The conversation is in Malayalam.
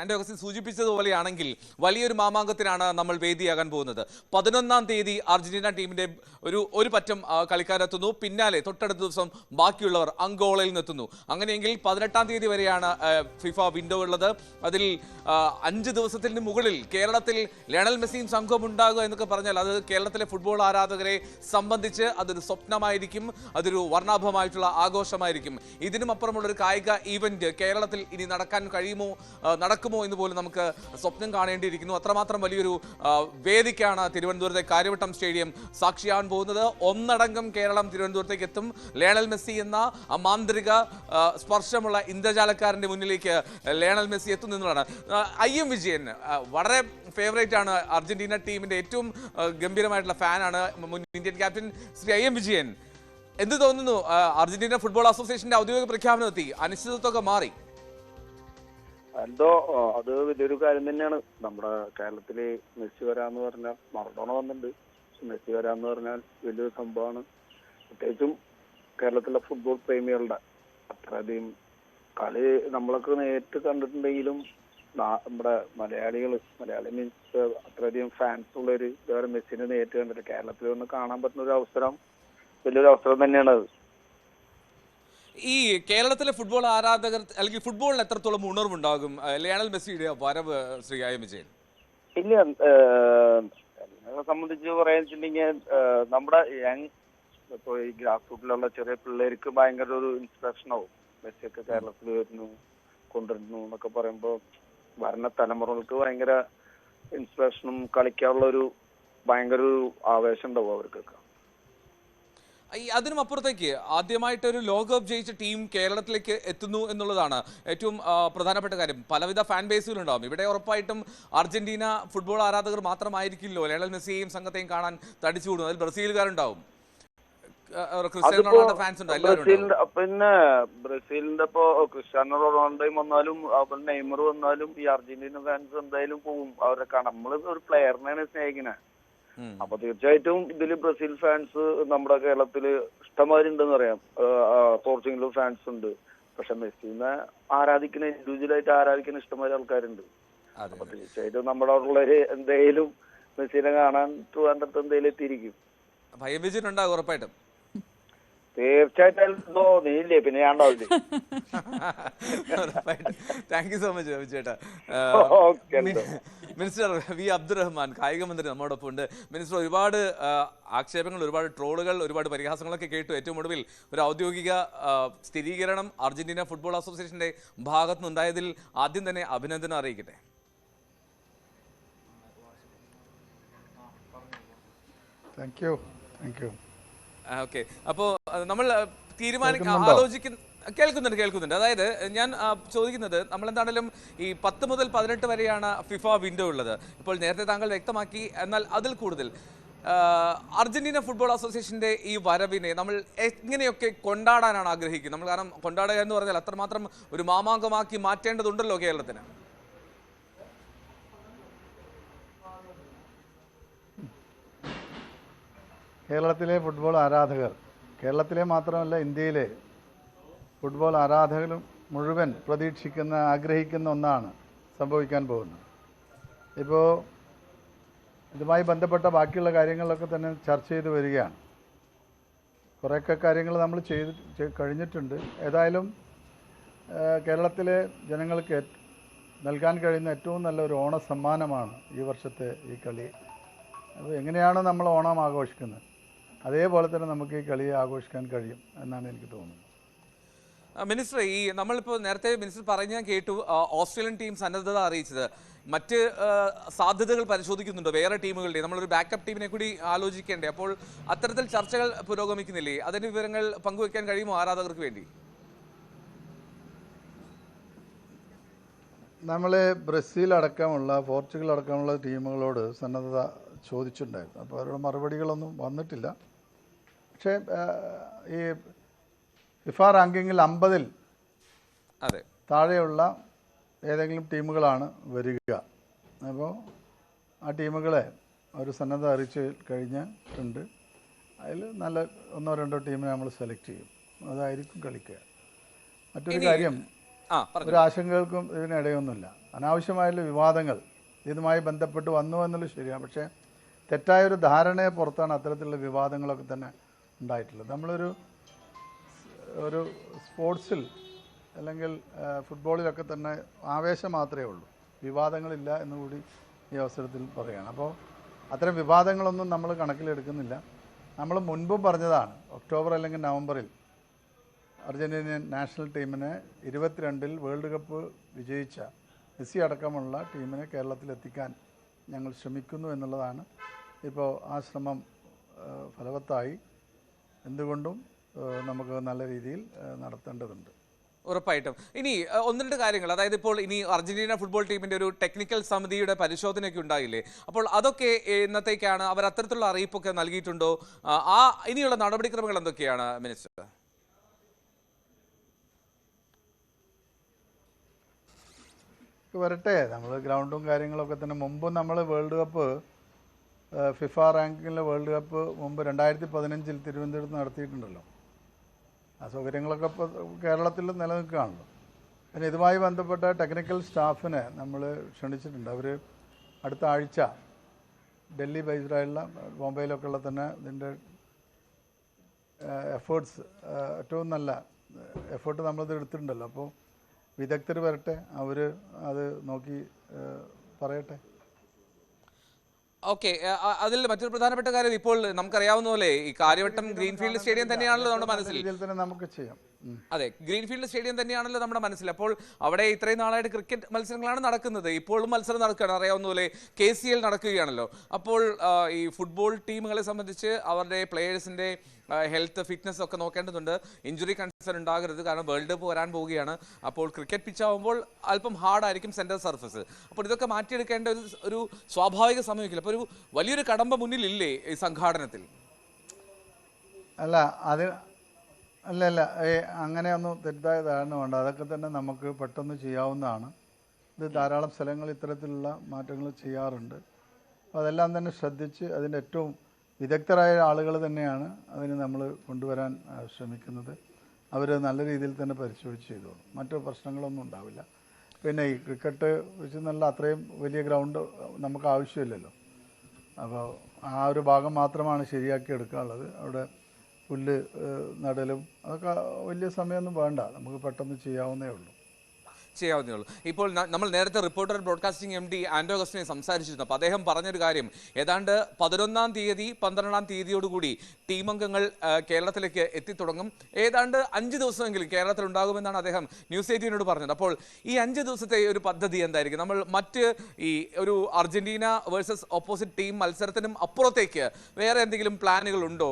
ആൻഡോഗസിൻ സൂചിപ്പിച്ചതുപോലെയാണെങ്കിൽ വലിയൊരു മാമാങ്കത്തിനാണ് നമ്മൾ വേദിയാകാൻ പോകുന്നത്. 11-ാം തീയതി അർജന്റീന ടീമിന്റെ ഒരു പറ്റം കളിക്കാരെത്തുന്നു. പിന്നാലെ തൊട്ടടുത്ത ദിവസം ബാക്കിയുള്ളവർ അങ്കോളയിൽ നിന്നെത്തുന്നു. അങ്ങനെയെങ്കിൽ 18-ാം തീയതി വരെയാണ് ഫിഫ വിൻഡോ ഉള്ളത്. അതിൽ 5 ദിവസത്തിന് മുകളിൽ കേരളത്തിൽ ലയണൽ മെസ്സിയും സംഘവും ഉണ്ടാകുക എന്നൊക്കെ പറഞ്ഞാൽ അത് കേരളത്തിലെ ഫുട്ബോൾ ആരാധകരെ സംബന്ധിച്ച് അതൊരു സ്വപ്നമായിരിക്കും, അതൊരു വർണ്ണാഭമായിട്ടുള്ള ആഘോഷമായിരിക്കും. ഇതിനും അപ്പുറമുള്ള ഒരു കായിക ഈവന്റ് കേരളത്തിൽ ഇനി നടക്കാൻ കഴിയുമോ, നടക്കുമോ എന്ന് പോലും നമുക്ക് സ്വപ്നം കാണേണ്ടിയിരിക്കുന്നു. അത്രമാത്രം വലിയൊരു വേദിക്കാണ് തിരുവനന്തപുരത്തെ കാര്യവട്ടം സ്റ്റേഡിയം സാക്ഷിയാകാൻ പോകുന്നത്. ഒന്നടങ്കം കേരളം തിരുവനന്തപുരത്തേക്ക് എത്തും. ലയണൽ മെസ്സി എന്ന മാന്ത്രിക സ്പർശമുള്ള ഇന്ദ്രജാലക്കാരന്റെ മുന്നിലേക്ക് ലയണൽ മെസ്സി എത്തുന്നു എന്നുള്ളതാണ്. IM വിജയൻ വളരെ ഫേവറേറ്റ് ആണ്, അർജന്റീന ടീമിന്റെ ഏറ്റവും ഗംഭീരമായിട്ടുള്ള ഫാനാണ് മുൻ Indian captain Shri IM Vijayan. എന്ത് തോന്നുന്നു? അർജന്റീന ഫുട്ബോൾ അസോസിയേഷന്റെ ഔദ്യോഗിക പ്രഖ്യാപനം എത്തി, അനിശ്ചിതത്വമൊക്കെ മാറി. എന്തോ അത് വലിയൊരു കാര്യം തന്നെയാണ്. നമ്മുടെ കേരളത്തില് മെസ്സി വരാന്ന് പറഞ്ഞാൽ, മറഡോണ വന്നിട്ടുണ്ട്, മെസ്സി വരാന്ന് പറഞ്ഞാൽ വലിയൊരു സംഭവമാണ്. പ്രത്യേകിച്ചും കേരളത്തിലെ ഫുട്ബോൾ പ്രേമികളുടെ അത്രയധികം കളി നമ്മളൊക്കെ നേരിട്ട് കണ്ടിട്ടുണ്ടെങ്കിലും നമ്മുടെ മലയാളി മീൻസ് അത്രയധികം ഫാൻസ് ഉള്ളൊരു ഇതുവരെ മെസ്സിനെ നേരിട്ട് കണ്ടിട്ട് കേരളത്തിൽ ഒന്ന് കാണാൻ പറ്റുന്ന ഒരു അവസരം, വലിയൊരു അവസരം തന്നെയാണ് അത്. ഈ കേരളത്തിലെ ഫുട്ബോൾ ആരാധകർ അല്ലെങ്കിൽ ഫുട്ബോളിന് എത്രത്തോളം ഉണർവുണ്ടാകും ലയണൽ മെസ്സിയുടെ വരവ് ശ്രീ IM വിജയൻ? ഇല്ല, എന്നെ സംബന്ധിച്ച് പറയാന്നുവെച്ചിട്ടുണ്ടെങ്കിൽ നമ്മുടെ യങ് ഇപ്പൊ ഈ ഗ്രാസ് റൂട്ടിലുള്ള ചെറിയ പിള്ളേർക്ക് ഭയങ്കര ഒരു ഇൻസ്പിറേഷൻ ആവും. മെസ്സിയൊക്കെ കേരളത്തിൽ വരുന്നു, കൊണ്ടുവരുന്നു എന്നൊക്കെ പറയുമ്പോൾ വരുന്ന തലമുറകൾക്ക് ഭയങ്കര ഇൻസ്പിറേഷനും കളിക്കാനുള്ള ഒരു ഭയങ്കര ഒരു ആവേശം ഉണ്ടാവും അവർക്കൊക്കെ. അതിനും അപ്പുറത്തേക്ക് ആദ്യമായിട്ടൊരു ലോകകപ്പ് ജയിച്ച ടീം കേരളത്തിലേക്ക് എത്തുന്നു എന്നുള്ളതാണ് ഏറ്റവും പ്രധാനപ്പെട്ട കാര്യം. പലവിധ ഫാൻ ബേസുകളുണ്ടാവും. ഇവിടെ ഉറപ്പായിട്ടും അർജന്റീന ഫുട്ബോൾ ആരാധകർ മാത്രമായിരിക്കില്ലോ ലയണൽ മെസ്സിയെയും സംഘത്തെയും കാണാൻ തടിച്ചുകൂടും. അതിൽ ബ്രസീലുകാരുണ്ടാവും, ക്രിസ്ത്യാനോ റൊണാൾഡോ ഫാൻസ് ഉണ്ട്, പിന്നെ ബ്രസീലിന്റെ ഇപ്പോ ക്രിസ്ത്യാനോ റൊണാൾഡോയും വന്നാലും നെയ്മർ വന്നാലും ഈ അർജന്റീന ഫാൻസ് എന്തായാലും പോകും അവരെ കാണാം. നമ്മള് ഒരു പ്ലെയറിനെയാണ് സ്നേഹിക്കുന്നത്. അപ്പൊ തീർച്ചയായിട്ടും ഇതില് ബ്രസീൽ ഫാൻസ് നമ്മുടെ കേരളത്തില് ഇഷ്ടംമാതിരി ഉണ്ടെന്ന് പറയാം. പോർച്ചുഗൽ ഫാൻസ് ഉണ്ട്. പക്ഷെ മെസ്സിനെ ആരാധിക്കുന്ന, ഇൻഡിവിജ്വലായിട്ട് ആരാധിക്കുന്ന ഇഷ്ടംമാതിരി ആൾക്കാരുണ്ട്. അപ്പൊ തീർച്ചയായിട്ടും നമ്മുടെ ഉള്ളവര് എന്തായാലും മെസ്സിനെ കാണാൻ ട്രിവാൻഡ്രത്ത് എന്തായാലും എത്തിയിരിക്കും. ഉണ്ടാകും ഉറപ്പായിട്ടും. തീർച്ചയായിട്ടും നീല്ലേ, പിന്നെ ഞാൻ ഉണ്ടാവില്ലേ. താങ്ക് യു സോ മച്ച് ചേട്ടാ. മിനിസ്റ്റർ വി അബ്ദുറഹ്മാൻ കായിക മന്ത്രി നമ്മോടൊപ്പം ഉണ്ട്. മിനിസ്റ്റർ, ഒരുപാട് ആക്ഷേപങ്ങൾ, ഒരുപാട് ട്രോളുകൾ, ഒരുപാട് പരിഹാസങ്ങളൊക്കെ കേട്ടു. ഏറ്റവും ഒടുവിൽ ഒരു ഔദ്യോഗിക സ്ഥിരീകരണം അർജന്റീന ഫുട്ബോൾ അസോസിയേഷന്റെ ഭാഗത്തു നിന്നുണ്ടായതിൽ ആദ്യം തന്നെ അഭിനന്ദനം അറിയിക്കട്ടെ. ഓക്കെ, അപ്പോൾ നമ്മൾ കേൾക്കുന്നുണ്ട്. അതായത് ഞാൻ ചോദിക്കുന്നത്, നമ്മളെന്താണെങ്കിലും ഈ 10 മുതൽ 18 വരെയാണ് ഫിഫ വിൻഡോ ഉള്ളത്. ഇപ്പോൾ നേരത്തെ താങ്കൾ വ്യക്തമാക്കി. എന്നാൽ അതിൽ കൂടുതൽ അർജന്റീന ഫുട്ബോൾ അസോസിയേഷന്റെ ഈ വരവിനെ നമ്മൾ എങ്ങനെയൊക്കെ കൊണ്ടാടാനാണ് ആഗ്രഹിക്കുന്നത്? നമ്മൾ കാരണം കൊണ്ടാടുക എന്ന് പറഞ്ഞാൽ അത്രമാത്രം ഒരു മാമാങ്കമാക്കി മാറ്റേണ്ടതുണ്ടല്ലോ കേരളത്തിന്. കേരളത്തിലെ ഫുട്ബോൾ ആരാധകർ, കേരളത്തിലെ മാത്രമല്ല ഇന്ത്യയിലെ ഫുട്ബോൾ ആരാധകരും മുഴുവൻ പ്രതീക്ഷിക്കുന്ന, ആഗ്രഹിക്കുന്ന ഒന്നാണ് സംഭവിക്കാൻ പോകുന്നത്. ഇപ്പോൾ ഇതുമായി ബന്ധപ്പെട്ട ബാക്കിയുള്ള കാര്യങ്ങളിലൊക്കെ തന്നെ ചർച്ച ചെയ്ത് വരികയാണ്. കുറേയൊക്കെ കാര്യങ്ങൾ നമ്മൾ കഴിഞ്ഞിട്ടുണ്ട്. ഏതായാലും കേരളത്തിലെ ജനങ്ങൾക്ക് നൽകാൻ കഴിയുന്ന ഏറ്റവും നല്ലൊരു ഓണസമ്മാനമാണ് ഈ വർഷത്തെ ഈ കളി. അപ്പോൾ എങ്ങനെയാണോ നമ്മൾ ഓണം ആഘോഷിക്കുന്നത് അതേപോലെ തന്നെ നമുക്ക് ഈ കളിയെ ആഘോഷിക്കാൻ കഴിയും എന്നാണ് എനിക്ക് തോന്നുന്നത്. മിനിസ്റ്റർ, ഈ നമ്മളിപ്പോൾ നേരത്തെ മിനിസ്റ്റർ പറഞ്ഞാൽ കേട്ടു, ഓസ്ട്രേലിയൻ ടീം സന്നദ്ധത അറിയിച്ചത്. മറ്റ് സാധ്യതകൾ പരിശോധിക്കുന്നുണ്ടോ വേറെ ടീമുകളുടെ? നമ്മളൊരു ബാക്കപ്പ് ടീമിനെ കൂടി ആലോചിക്കേണ്ടേ? അപ്പോൾ അത്തരത്തിൽ ചർച്ചകൾ പുരോഗമിക്കുന്നില്ലേ? അതിന്റെ വിവരങ്ങൾ പങ്കുവെക്കാൻ കഴിയുമോ ആരാധകർക്ക് വേണ്ടി? നമ്മൾ ബ്രസീൽ അടക്കമുള്ള, പോർച്ചുഗൽ അടക്കമുള്ള ടീമുകളോട് സന്നദ്ധത ചോദിച്ചിട്ടുണ്ടായിരുന്നു. അപ്പോൾ അവരുടെ മറുപടികളൊന്നും വന്നിട്ടില്ല. പക്ഷേ ഈ ഫിഫ റാങ്കിങ്ങിൽ 50-ൽ താഴെയുള്ള ഏതെങ്കിലും ടീമുകളാണ് വരിക. അപ്പോൾ ആ ടീമുകളെ ഒരു സന്നദ്ധ അറിയിച്ച് കഴിഞ്ഞിട്ടുണ്ട്. അതിൽ നല്ല 1-2 ടീമിനെ നമ്മൾ സെലക്ട് ചെയ്യും. അതായിരിക്കും കളിക്കുക. മറ്റൊരു കാര്യം, ഒരു ആശങ്കകൾക്കും ഇതിനിടയൊന്നുമില്ല. അനാവശ്യമായുള്ള വിവാദങ്ങൾ ഇതുമായി ബന്ധപ്പെട്ട് വന്നു എന്നുള്ളത് ശരിയാണ്. പക്ഷേ തെറ്റായൊരു ധാരണയെ പുറത്താണ് അത്തരത്തിലുള്ള വിവാദങ്ങളൊക്കെ തന്നെ ഉണ്ടായിട്ടുള്ളത്. നമ്മളൊരു സ്പോർട്സിൽ അല്ലെങ്കിൽ ഫുട്ബോളിലൊക്കെ തന്നെ ആവേശം മാത്രമേ ഉള്ളൂ, വിവാദങ്ങളില്ല എന്നുകൂടി ഈ അവസരത്തിൽ പറയുകയാണ്. അപ്പോൾ അത്തരം വിവാദങ്ങളൊന്നും നമ്മൾ കണക്കിലെടുക്കുന്നില്ല. നമ്മൾ മുൻപും പറഞ്ഞതാണ്, ഒക്ടോബർ അല്ലെങ്കിൽ നവംബറിൽ അർജൻറ്റീനിയൻ നാഷണൽ ടീമിനെ 22-ൽ വേൾഡ് കപ്പ് വിജയിച്ച മെസ്സി അടക്കമുള്ള ടീമിനെ കേരളത്തിലെത്തിക്കാൻ ഞങ്ങൾ ശ്രമിക്കുന്നു എന്നുള്ളതാണ്. ഇപ്പോൾ ആ ശ്രമം ഫലവത്തായി. എന്തുകൊണ്ടും നമുക്ക് നല്ല രീതിയിൽ നടത്തേണ്ടതുണ്ട്. ഉറപ്പായിട്ടും. ഇനി ഒന്ന് രണ്ട് കാര്യങ്ങൾ, അതായത് ഇപ്പോൾ ഇനി അർജന്റീന ഫുട്ബോൾ ടീമിന്റെ ഒരു ടെക്നിക്കൽ സമിതിയുടെ പരിശോധനയൊക്കെ ഉണ്ടായില്ലേ? അപ്പോൾ അതൊക്കെ ഇന്നത്തേക്കാണ് അവർ അത്തരത്തിലുള്ള അറിയിപ്പൊക്കെ നൽകിയിട്ടുണ്ടോ? ആ ഇനിയുള്ള നടപടിക്രമങ്ങൾ എന്തൊക്കെയാണ് മിനിസ്റ്റർ? വരട്ടെ, നമ്മൾ ഗ്രൗണ്ടും കാര്യങ്ങളൊക്കെ തന്നെ മുമ്പ് നമ്മൾ വേൾഡ് കപ്പ് ഫിഫ റാങ്കിങ്ങിലെ വേൾഡ് കപ്പ് മുമ്പ് 2015-ൽ തിരുവനന്തപുരത്ത് നടത്തിയിട്ടുണ്ടല്ലോ. ആ സൗകര്യങ്ങളൊക്കെ ഇപ്പോൾ കേരളത്തിൽ നിലനിൽക്കുകയാണല്ലോ. പിന്നെ ഇതുമായി ബന്ധപ്പെട്ട ടെക്നിക്കൽ സ്റ്റാഫിനെ നമ്മൾ ക്ഷണിച്ചിട്ടുണ്ട്. അവർ അടുത്ത ആഴ്ച ഡൽഹി ബേസ്ഡായുള്ള ബോംബെയിലൊക്കെ ഉള്ള തന്നെ ഇതിൻ്റെ എഫേർട്സ് ഏറ്റവും നല്ല എഫേർട്ട് നമ്മളിത് എടുത്തിട്ടുണ്ടല്ലോ. അപ്പോൾ വിദഗ്ധർ വരട്ടെ, അവർ അത് നോക്കി പറയട്ടെ. ഓക്കെ, അതിൽ മറ്റൊരു പ്രധാനപ്പെട്ട കാര്യം, ഇപ്പോൾ നമുക്കറിയാവുന്ന പോലെ ഈ കാര്യവട്ടം ഗ്രീൻഫീൽഡ് സ്റ്റേഡിയം തന്നെയാണല്ലോ നമ്മുടെ മനസ്സിൽ. ഇതിൽ തന്നെ നമുക്ക് ചെയ്യാം. അതെ, ഗ്രീൻഫീൽഡ് സ്റ്റേഡിയം തന്നെയാണല്ലോ നമ്മുടെ മനസ്സിൽ. അപ്പോൾ അവിടെ ഇത്രയും നാളായിട്ട് ക്രിക്കറ്റ് മത്സരങ്ങളാണ് നടക്കുന്നത്. ഇപ്പോഴും മത്സരം നടക്കുകയാണ്, അറിയാവുന്ന പോലെ KCL നടക്കുകയാണല്ലോ. അപ്പോൾ ഈ ഫുട്ബോൾ ടീമുകളെ സംബന്ധിച്ച് അവരുടെ പ്ലേയേഴ്സിന്റെ ഹെൽത്ത്, ഫിറ്റ്നസ് ഒക്കെ നോക്കേണ്ടതുണ്ട്. ഇഞ്ചുറി കൺസേൺ ഉണ്ടാകരുത്, കാരണം വേൾഡ് കപ്പ് വരാൻ പോവുകയാണ്. അപ്പോൾ ക്രിക്കറ്റ് പിച്ചാവുമ്പോൾ അല്പം ഹാർഡായിരിക്കും സെൻറ്റർ സർഫസ്. അപ്പോൾ ഇതൊക്കെ മാറ്റിയെടുക്കേണ്ട ഒരു സ്വാഭാവിക സമയമില്ല. അപ്പോൾ ഒരു വലിയൊരു കടമ്പ മുന്നിലില്ലേ ഈ സംഘാടനത്തിൽ? അല്ല അങ്ങനെയൊന്നും തെറ്റായ ധാരണ വേണ്ട. അതൊക്കെ തന്നെ നമുക്ക് പെട്ടെന്ന് ചെയ്യാവുന്നതാണ്. ഇത് ധാരാളം സ്ഥലങ്ങൾ ഇത്തരത്തിലുള്ള മാറ്റങ്ങൾ ചെയ്യാറുണ്ട്. അപ്പോൾ അതെല്ലാം തന്നെ ശ്രദ്ധിച്ച് അതിൻ്റെ ഏറ്റവും വിദഗ്ധരായ ആളുകൾ തന്നെയാണ് അതിന് നമ്മൾ കൊണ്ടുവരാൻ ശ്രമിക്കുന്നത്. അവർ നല്ല രീതിയിൽ തന്നെ പരിശോധിച്ച് ചെയ്തോളും. മറ്റു പ്രശ്നങ്ങളൊന്നും ഉണ്ടാവില്ല. പിന്നെ ഈ ക്രിക്കറ്റ് വെച്ച് നല്ല അത്രയും വലിയ ഗ്രൗണ്ട് നമുക്ക് ആവശ്യമില്ലല്ലോ. അപ്പോൾ ആ ഒരു ഭാഗം മാത്രമാണ് ശരിയാക്കി എടുക്കാനുള്ളത്. അവിടെ പുല്ല് നടലും അതൊക്കെ വലിയ സമയമൊന്നും വേണ്ട, നമുക്ക് പെട്ടെന്ന് ചെയ്യാവുന്നേ ഉള്ളൂ. ഇപ്പോൾ നമ്മൾ നേരത്തെ റിപ്പോർട്ടർ ബ്രോഡ്കാസ്റ്റിംഗ് MD ആൻഡോ അഗസ്റ്റിനെ സംസാരിച്ചിരുന്നു. അപ്പോൾ അദ്ദേഹം പറഞ്ഞൊരു കാര്യം, ഏതാണ്ട് 11-ാം തീയതി 12-ാം തീയതിയോടുകൂടി ടീമംഗങ്ങൾ കേരളത്തിലേക്ക് എത്തിത്തുടങ്ങും. ഏതാണ്ട് 5 ദിവസമെങ്കിലും കേരളത്തിൽ ഉണ്ടാകുമെന്നാണ് അദ്ദേഹം ന്യൂസ് 18നോട് പറഞ്ഞത്. അപ്പോൾ ഈ 5 ദിവസത്തെ ഒരു പദ്ധതി എന്തായിരിക്കും? നമ്മൾ മറ്റ് ഈ ഒരു അർജന്റീന വേഴ്സസ് ഓപ്പോസിറ്റ് ടീം മത്സരത്തിനും അപ്പുറത്തേക്ക് വേറെ എന്തെങ്കിലും പ്ലാനുകൾ ഉണ്ടോ